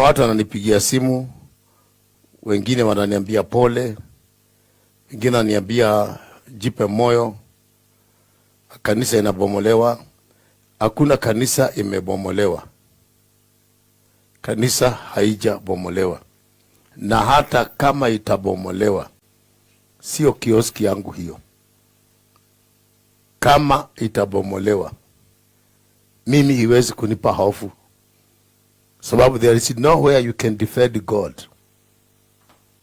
watu wananipigia simu, wengine wananiambia pole, wengine wananiambia jipe moyo, kanisa inabomolewa. Hakuna kanisa imebomolewa. Kanisa haijabomolewa. Na hata kama itabomolewa, sio kioski yangu hiyo. Kama itabomolewa, mimi hiwezi kunipa hofu. Sababu there is nowhere you can defend God.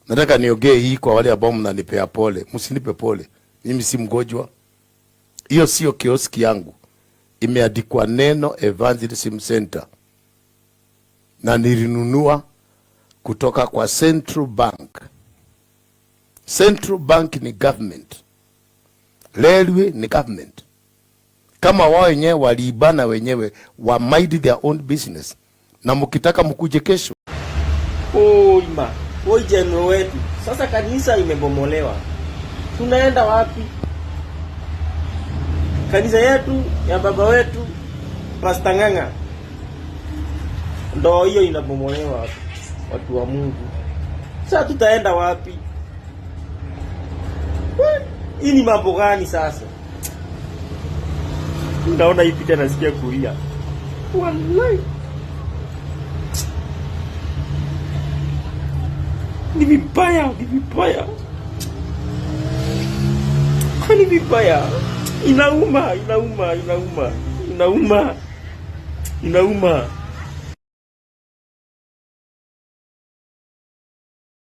Nataka niongee hii kwa wale ambao mnanipea pole. Msinipe pole. Mimi si mgonjwa. Hiyo sio kioski yangu. Imeandikwa neno Evangelism Center. Na nilinunua kutoka kwa Central Bank. Central Bank ni government. Railway ni government. Kama wao wenyewe waliibana wenyewe, wa mind their own business. Na mkitaka mkuje kesho. Oi jeno wetu. Sasa kanisa imebomolewa. Tunaenda wapi? Kanisa yetu ya baba wetu Pastor Ng'ang'a ndo hiyo inabomolewa, watu wa Mungu. Sasa tutaenda wapi? Hii ni mambo gani sasa? Ndaona hii picha nasikia kulia. Wallahi. Ni vibaya. Ni vibaya. Inauma.